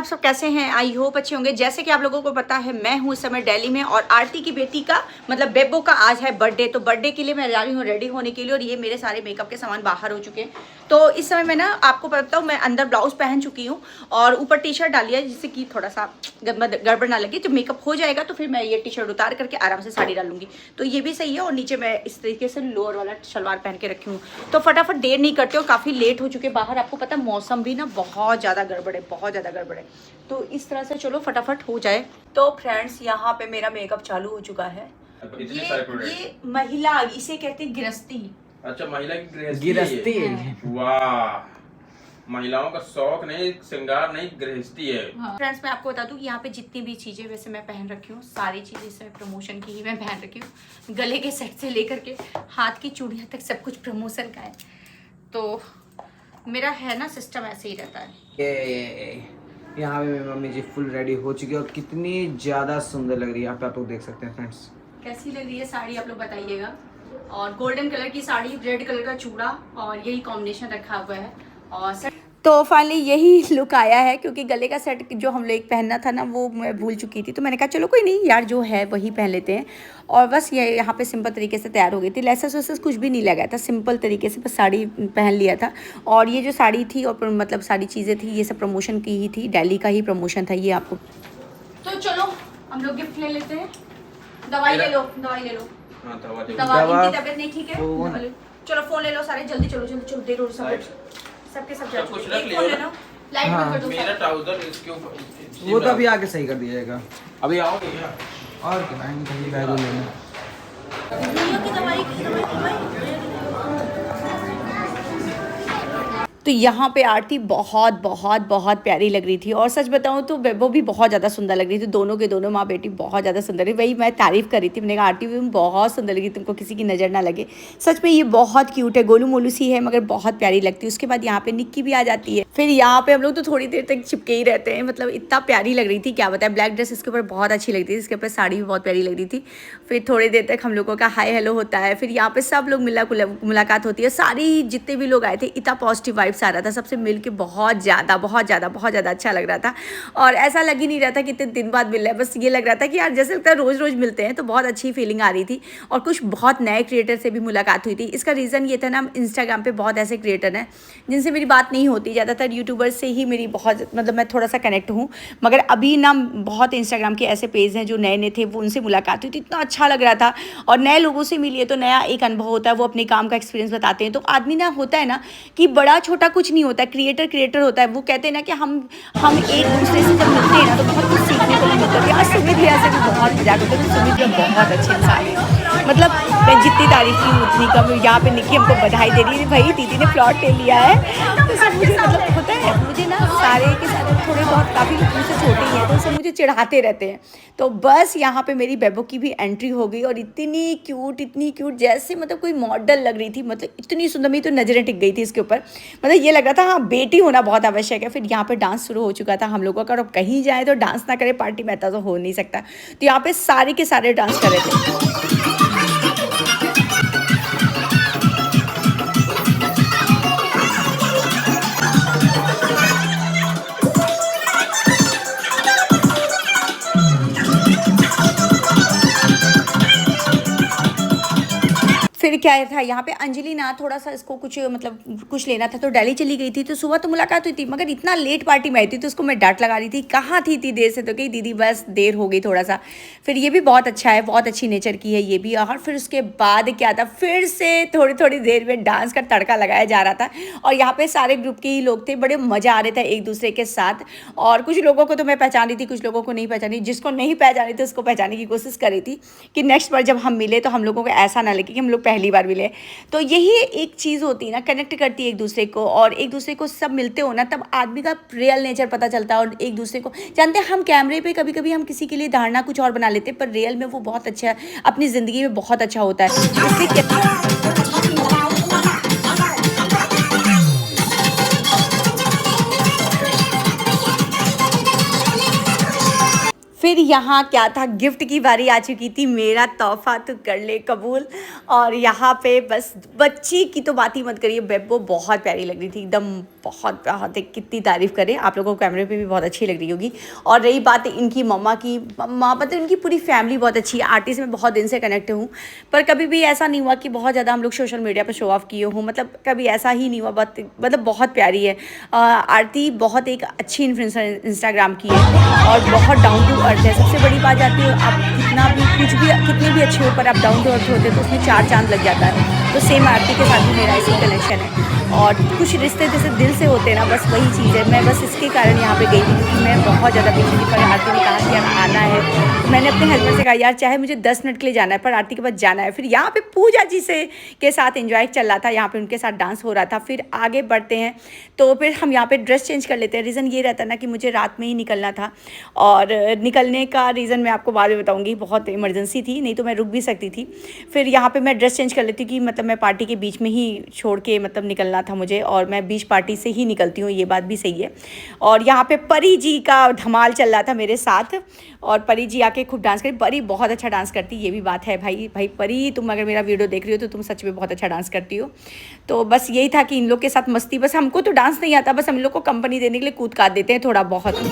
आप सब कैसे हैं? आई होप अच्छे होंगे। जैसे कि आप लोगों को पता है मैं हूँ इस समय दिल्ली में और आरती की बेटी का मतलब बेबो का आज है बर्थडे। तो बर्थडे के लिए मैं जा रही हूँ रेडी होने के लिए और ये मेरे सारे मेकअप के सामान बाहर हो चुके हैं। तो इस समय मैं ना आपको बताता हूँ, मैं अंदर ब्लाउज पहन चुकी हूँ और ऊपर टी शर्ट डाली है जिससे कि थोड़ा सा गड़बड़ ना लगे। जब मेकअप हो जाएगा तो फिर मैं ये टी शर्ट उतार करके आराम से साड़ी डालूंगी, तो ये भी सही है। और नीचे मैं इस तरीके से लोअर वाला शलवार पहन के रखी हूँ। तो फटाफट देर नहीं करते हो, काफ़ी लेट हो चुके बाहर। आपको पता मौसम भी ना बहुत ज़्यादा गड़बड़ है, बहुत ज़्यादा गड़बड़ है। तो इस तरह से चलो फटाफट हो जाए। तो फ्रेंड्स यहाँ पे मेरा मेकअप चालू हो चुका है। ये महिला इसे कहते हैं गृहस्थी। अच्छा, महिला की गृहस्थी है। वाह, महिलाओं का शौक नहीं, श्रृंगार नहीं, गृहस्थी है। फ्रेंड्स मैं आपको बता दूं कि यहाँ पे जितनी भी चीजें वैसे मैं पहन रखी हूँ, सारी चीजें इसमें प्रमोशन की ही मैं पहन रखी हूँ। गले के सेट से लेकर के हाथ की चूड़ियाँ तक सब कुछ प्रमोशन का है। तो मेरा है ना सिस्टम ऐसे ही रहता है। यहाँ पे मेरी मम्मी जी फुल रेडी हो चुकी है और कितनी ज़्यादा सुंदर लग रही है। आप लोग देख सकते हैं फ्रेंड्स। कैसी लग रही है साड़ी आप लोग बताइएगा। और गोल्डन कलर की साड़ी, रेड कलर का चूड़ा और यही कॉम्बिनेशन रखा हुआ है। और तो फाइनली यही लुक आया है, क्योंकि गले का सेट जो हम लोग पहनना था ना वो मैं भूल चुकी थी। तो मैंने कहा चलो कोई नहीं यार, जो है वही पहन लेते हैं। और बस ये यहाँ पे सिंपल तरीके से तैयार हो गई थी। लेसेस वेसेस कुछ भी नहीं लगाया था, सिंपल तरीके से बस साड़ी पहन लिया था। और ये जो साड़ी थी और मतलब सारी चीज़ें थी ये सब प्रमोशन की ही थी, दिल्ली का ही प्रमोशन था ये आपको। तो चलो हम लोग गिफ्ट ले लेते हैं। दवाई ले लो, दवाई ले लो। हाँ, दवा इनकी तबीयत नहीं ठीक है। चलो फोन ले लो सारे, जल्दी चलो जल्दी चलो, दे दो सबके सब कुछ रख लियो ना। लाइट बंद कर दो। मेरा ट्राउजर इसके ऊपर, वो तो अभी आगे सही कर दिया जाएगा। अभी आओगे क्या? और क्या कहीं बैग लेना। तो यहाँ पे आरती बहुत बहुत बहुत प्यारी लग रही थी। और सच बताऊँ तो वो भी बहुत ज़्यादा सुंदर लग रही थी। दोनों के दोनों माँ बेटी बहुत ज़्यादा सुंदर है। वही मैं तारीफ़ कर रही थी, मैंने कहा आरती भी बहुत सुंदर लगी, तुमको किसी की नज़र ना लगे। सच में ये बहुत क्यूट है, गोलू मोलू सी है मगर बहुत प्यारी लगती है। उसके बाद यहाँ पे निक्की भी आ जाती है। फिर यहाँ पे हम लोग तो थोड़ी देर तक चिपके ही रहते हैं, मतलब इतना प्यारी लग रही थी क्या बताए। ब्लैक ड्रेस इसके ऊपर बहुत अच्छी लगती थी, इसके ऊपर साड़ी भी बहुत प्यारी लग रही थी। फिर थोड़ी देर तक हम लोगों का हाय हेलो होता है। फिर यहाँ पे सब लोग मुलाकात होती है। सारी जितने भी लोग आए थे इतना पॉजिटिव वाइब्स आ रहा था, सबसे मिल के बहुत ज़्यादा अच्छा लग रहा था। और ऐसा लग ही नहीं रहा था कि इतने दिन बाद मिल रहा है, बस ये लग रहा था कि यार जैसे लगता है रोज़ रोज़ मिलते हैं। तो बहुत अच्छी फीलिंग आ रही थी। और कुछ बहुत नए क्रिएटर से भी मुलाकात हुई थी। इसका रीज़न ये था ना, इंस्टाग्राम पे बहुत ऐसे क्रिएटर हैं जिनसे मेरी बात नहीं होती, ज़्यादातर यूट्यूबर से ही मेरी बहुत मतलब मैं थोड़ा सा कनेक्ट हूँ। मगर अभी ना बहुत इंस्टाग्राम के ऐसे पेज हैं जो नए नए थे, वो उनसे मुलाकात हुई थी, इतना अच्छा लग रहा था। और नए लोगों से मिली तो नया एक अनुभव होता है, वो अपने काम का एक्सपीरियंस बताते हैं। तो आदमी ना होता है ना कि बड़ा छोटा कुछ नहीं होता, क्रिएटर होता है। वो कहते हैं ना कि हम एक दूसरे से जब मिलते हैं ना तो बहुत कुछ सीखने को मिलता है। यार सुमित भैया से भी बहुत मजाक होता है। सुमित भैया बहुत अच्छे इंसान है, मतलब मैं जितनी तारीफ की उतनी कम। यहाँ पे निकी हमको बधाई दे रही है, भाई दीदी ने प्लॉट ले लिया है। तो सब मुझे मतलब होता है, मुझे ना सारे के सारे थोड़े बहुत काफ़ी लोग मुझसे छोटे ही हैं तो सब मुझे चिढ़ाते रहते हैं। तो बस यहाँ पे मेरी बेबो की भी एंट्री हो गई और इतनी क्यूट जैसे मतलब कोई मॉडल लग रही थी, मतलब इतनी सुंदर। मेरी तो नजरें टिक गई थी इसके ऊपर, मतलब ये लग रहा था हाँ बेटी होना बहुत आवश्यक है। फिर यहाँ पे डांस शुरू हो चुका था हम लोगों का। और कहीं जाए तो डांस ना करे पार्टी में, ऐसा तो हो नहीं सकता। तो यहाँ पे सारे के सारे डांस कर रहे थे। फिर क्या था यहाँ पे अंजलि ना थोड़ा सा इसको कुछ लेना था तो दिल्ली चली गई थी। तो सुबह तो मुलाकात हुई थी मगर इतना लेट पार्टी में आई थी तो उसको मैं डांट लगा रही थी, कहाँ थी इतनी देर से। तो कही दीदी बस देर हो गई थोड़ा सा। फिर ये भी बहुत अच्छा है, बहुत अच्छी नेचर की है ये भी। और फिर उसके बाद क्या था, फिर से थोड़ी देर में डांस का तड़का लगाया जा रहा था। और यहाँ पे सारे ग्रुप के ही लोग थे, बड़े मज़ा आ रहे थे एक दूसरे के साथ। और कुछ लोगों को तो मैं पहचान रही थी, कुछ लोगों को नहीं पहचानी। जिसको नहीं पहचानी थी उसको पहचानने की कोशिश कर रही थी कि नेक्स्ट बार जब हम मिले तो हम लोगों को ऐसा ना लगे कि हम लोग पहली बार मिले। तो यही एक चीज़ होती है ना, कनेक्ट करती है एक दूसरे को। और एक दूसरे को सब मिलते हो ना तब आदमी का रियल नेचर पता चलता है। और एक दूसरे को जानते हैं, हम कैमरे पे कभी कभी हम किसी के लिए धारणा कुछ और बना लेते हैं, पर रियल में वो बहुत अच्छा है, अपनी ज़िंदगी में बहुत अच्छा होता है। फिर यहाँ क्या था, गिफ्ट की बारी आ चुकी थी। मेरा तोहफा तो कर ले कबूल। और यहाँ पे बस बच्ची की तो बात ही मत करिए, बेबो बहुत प्यारी लग रही थी एकदम, बहुत बहुत कितनी तारीफ़ करें, आप लोगों को कैमरे पे भी बहुत अच्छी लग रही होगी। और रही बात इनकी मम्मा की, मम्मा मतलब इनकी पूरी फैमिली बहुत अच्छी है। आर्टिस्ट में बहुत दिन से कनेक्ट हूँ, पर कभी भी ऐसा नहीं हुआ कि बहुत ज़्यादा हम लोग सोशल मीडिया पर शो ऑफ किए हों, मतलब कभी ऐसा ही नहीं हुआ। मतलब बहुत प्यारी है आरती, बहुत एक अच्छी इन्फ्लुएंसर इंस्टाग्राम की है और बहुत डाउन टू अर्थ है। सबसे बड़ी बात जाती है, आप कितना भी कितने भी अच्छे हो, पर आप डाउन टू अर्थ होते तो उसमें 4 चांद लग जाता है। तो सेम आरती के साथ भी मेरा ऐसी कनेक्शन है। और कुछ रिश्ते जैसे दिल से होते हैं ना, बस वही चीज़ है। मैं बस इसके कारण यहाँ पे गई थी क्योंकि मैं बहुत ज़्यादा बिजी थी, पर आरती ने कहा कि यार आना है। तो मैंने अपने हस्बैंड से कहा यार चाहे मुझे 10 मिनट के लिए जाना है, पर आरती के पास जाना है। फिर यहाँ पे पूजा जी से के साथ एंजॉय चल रहा था, यहाँ पे उनके साथ डांस हो रहा था। फिर आगे बढ़ते हैं तो फिर हम यहाँ पे ड्रेस चेंज कर लेते हैं। रीज़न ये रहता ना कि मुझे रात में ही निकलना था, और निकलने का रीज़न मैं आपको बाद में बताऊँगी, बहुत इमरजेंसी थी, नहीं तो मैं रुक भी सकती थी। फिर यहाँ पे मैं ड्रेस चेंज कर लेती कि मतलब मैं पार्टी के बीच में ही छोड़ के मतलब निकलना था मुझे, और मैं बीच पार्टी से ही निकलती हूँ, ये बात भी सही है। और यहाँ पे परी जी का धमाल चल रहा था मेरे साथ, और परी जी आके खूब डांस करी। परी बहुत अच्छा डांस करती, ये भी बात है भाई परी, तुम अगर मेरा वीडियो देख रही हो तो तुम सच में बहुत अच्छा डांस करती हो। तो बस यही था कि इन लोग के साथ मस्ती, बस हमको तो डांस नहीं आता, बस हम लोग को कंपनी देने के लिए कूद काट देते हैं थोड़ा बहुत।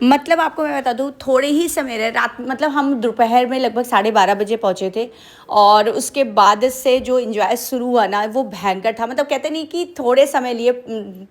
मतलब आपको मैं बता दूँ, थोड़े ही समय रहे रात, मतलब हम दोपहर में लगभग 12:30 बजे पहुँचे थे, और उसके बाद से जो इन्जॉय शुरू हुआ ना वो भयंकर था। मतलब कहते नहीं कि थोड़े समय लिए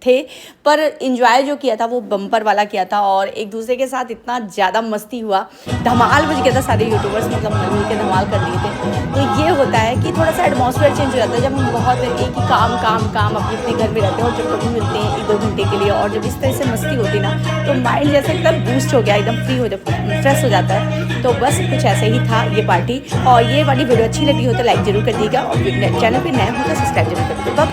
थे, पर इन्जॉय जो किया था वो बम्पर वाला किया था, और एक दूसरे के साथ इतना ज़्यादा मस्ती हुआ, धमाल बज गया था। सारे यूट्यूबर्स मतलब मिल के धमाल कर लिए थे। तो ये होता है कि थोड़ा सा एटमॉस्फेयर चेंज हो जाता है जब हम बहुत एक ही काम अपने अपने घर में रहते हैं, और जब कभी मिलते हैं 1-2 घंटे के लिए, और जब इस तरह से मस्ती होती ना तो माइंड जैसे एकदम बूस्ट हो गया, एकदम फ्री हो जाता है, फ्रेश हो जाता है। तो बस कुछ ऐसे ही था ये पार्टी। और ये वाली वीडियो अच्छी लगी हो तो लाइक जरूर कर दीजिएगा, और चैनल पे नए हो तो सब्सक्राइब जरूर कर दीजिएगा।